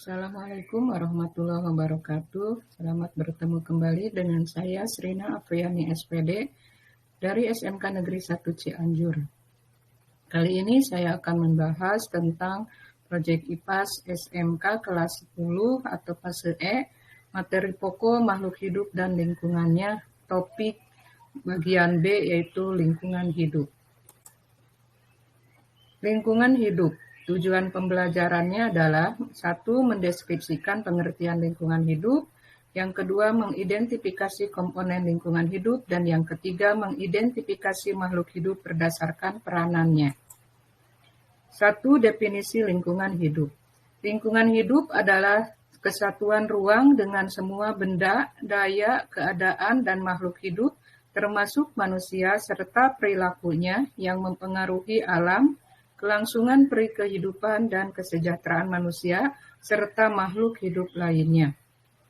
Assalamualaikum warahmatullahi wabarakatuh. Selamat bertemu kembali dengan saya Srina Afriani SPD dari SMK Negeri 1 Cianjur. Kali ini saya akan membahas tentang proyek IPAS SMK kelas 10 atau fase E, materi pokok makhluk hidup dan lingkungannya, topik bagian B yaitu lingkungan hidup. Lingkungan hidup. Tujuan pembelajarannya adalah 1. Mendeskripsikan pengertian lingkungan hidup, yang kedua mengidentifikasi komponen lingkungan hidup, dan yang ketiga mengidentifikasi makhluk hidup berdasarkan peranannya. 1. Definisi lingkungan hidup. Lingkungan hidup adalah kesatuan ruang dengan semua benda, daya, keadaan, dan makhluk hidup, termasuk manusia serta perilakunya yang mempengaruhi alam, kelangsungan peri kehidupan dan kesejahteraan manusia, serta makhluk hidup lainnya.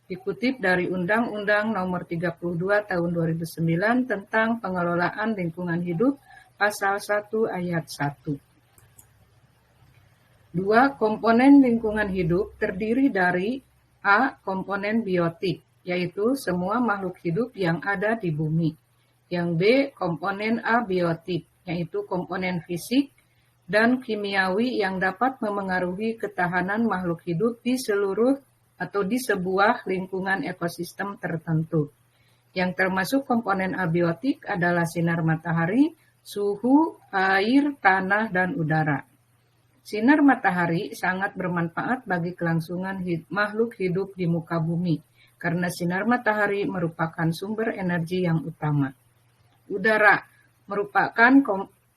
Dikutip dari Undang-Undang Nomor 32 Tahun 2009 tentang Pengelolaan Lingkungan Hidup, Pasal 1 Ayat 1. 2. Komponen lingkungan hidup terdiri dari A. Komponen biotik, yaitu semua makhluk hidup yang ada di bumi. Yang B. Komponen abiotik, yaitu komponen fisik dan kimiawi yang dapat memengaruhi ketahanan makhluk hidup di seluruh atau di sebuah lingkungan ekosistem tertentu. Yang termasuk komponen abiotik adalah sinar matahari, suhu, air, tanah, dan udara. Sinar matahari sangat bermanfaat bagi kelangsungan makhluk hidup di muka bumi, karena sinar matahari merupakan sumber energi yang utama. Udara merupakan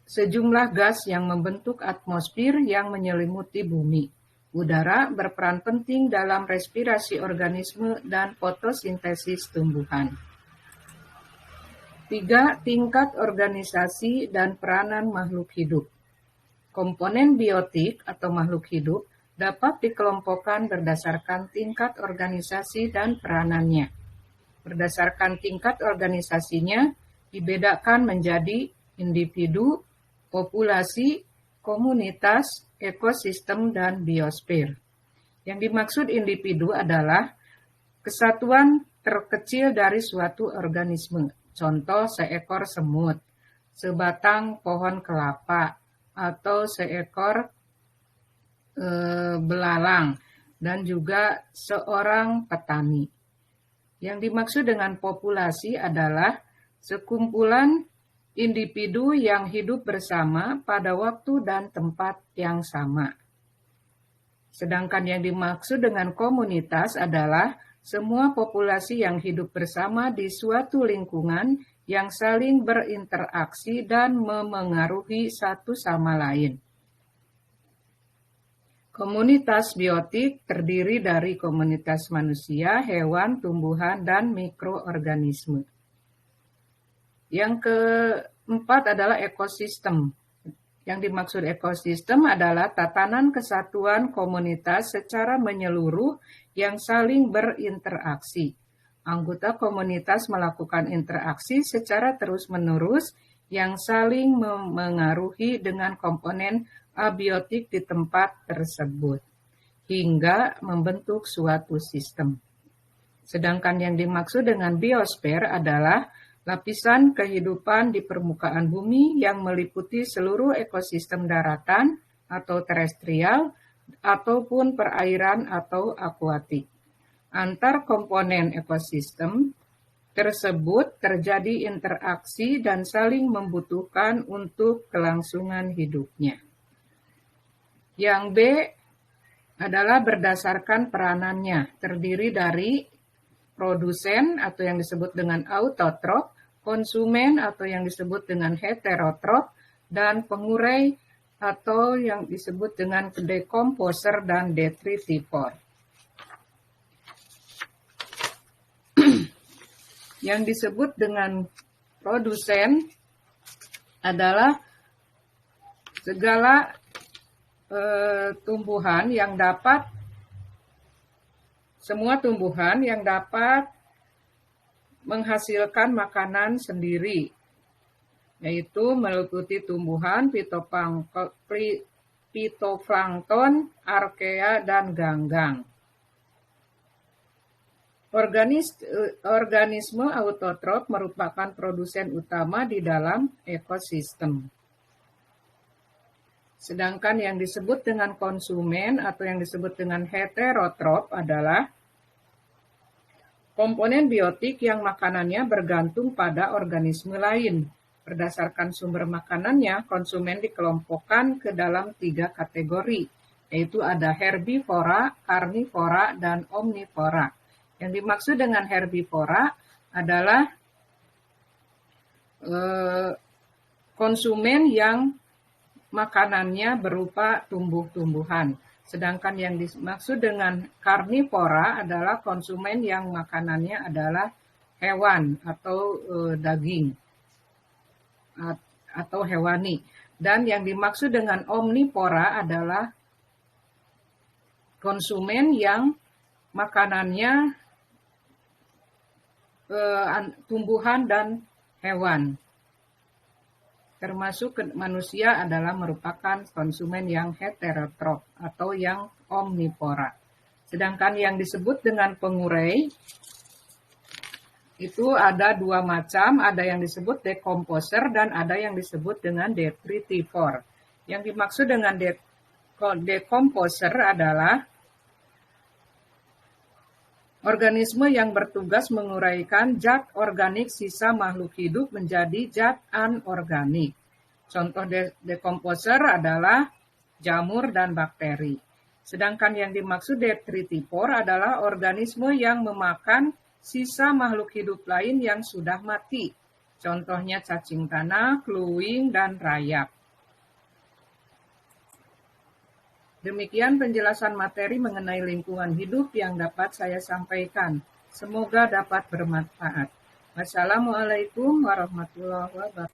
sejumlah gas yang membentuk atmosfer yang menyelimuti bumi. Udara berperan penting dalam respirasi organisme dan fotosintesis tumbuhan. 3. Tingkat organisasi dan peranan makhluk hidup. Komponen biotik atau makhluk hidup dapat dikelompokkan berdasarkan tingkat organisasi dan peranannya. Berdasarkan tingkat organisasinya, dibedakan menjadi individu, populasi, komunitas, ekosistem, dan biosfer. Yang dimaksud individu adalah kesatuan terkecil dari suatu organisme, contoh seekor semut, sebatang pohon kelapa, atau seekor belalang, dan juga seorang petani. Yang dimaksud dengan populasi adalah sekumpulan individu yang hidup bersama pada waktu dan tempat yang sama. Sedangkan yang dimaksud dengan komunitas adalah semua populasi yang hidup bersama di suatu lingkungan yang saling berinteraksi dan memengaruhi satu sama lain. Komunitas biotik terdiri dari komunitas manusia, hewan, tumbuhan, dan mikroorganisme. Yang keempat adalah ekosistem. Yang dimaksud ekosistem adalah tatanan kesatuan komunitas secara menyeluruh yang saling berinteraksi. Anggota komunitas melakukan interaksi secara terus-menerus yang saling memengaruhi dengan komponen abiotik di tempat tersebut, hingga membentuk suatu sistem. Sedangkan yang dimaksud dengan biosfer adalah lapisan kehidupan di permukaan bumi yang meliputi seluruh ekosistem daratan atau terestrial ataupun perairan atau akuatik. Antar komponen ekosistem tersebut terjadi interaksi dan saling membutuhkan untuk kelangsungan hidupnya. Yang B adalah berdasarkan peranannya, terdiri dari produsen atau yang disebut dengan autotrof, konsumen atau yang disebut dengan heterotrof, dan pengurai atau yang disebut dengan dekomposer dan detritivor. Yang disebut dengan produsen adalah segala semua tumbuhan yang dapat menghasilkan makanan sendiri, yaitu meliputi tumbuhan, fitoplankton, arkea, dan ganggang. Organisme autotrof merupakan produsen utama di dalam ekosistem. Sedangkan yang disebut dengan konsumen atau yang disebut dengan heterotrof adalah komponen biotik yang makanannya bergantung pada organisme lain. Berdasarkan sumber makanannya, konsumen dikelompokkan ke dalam 3 kategori, yaitu ada herbivora, karnivora, dan omnivora. Yang dimaksud dengan herbivora adalah konsumen yang makanannya berupa tumbuh-tumbuhan. Sedangkan yang dimaksud dengan karnivora adalah konsumen yang makanannya adalah hewan atau daging atau hewani. Dan yang dimaksud dengan omnivora adalah konsumen yang makanannya tumbuhan dan hewan. Termasuk manusia adalah merupakan konsumen yang heterotrof atau yang omnivora. Sedangkan yang disebut dengan pengurai itu ada 2 macam, ada yang disebut decomposer dan ada yang disebut dengan detritivore. Yang dimaksud dengan decomposer adalah organisme yang bertugas menguraikan zat organik sisa makhluk hidup menjadi zat anorganik. Contoh decomposer adalah jamur dan bakteri. Sedangkan yang dimaksud detritivore adalah organisme yang memakan sisa makhluk hidup lain yang sudah mati. Contohnya cacing tanah, kluwing, dan rayap. Demikian penjelasan materi mengenai lingkungan hidup yang dapat saya sampaikan. Semoga dapat bermanfaat. Wassalamualaikum warahmatullahi wabarakatuh.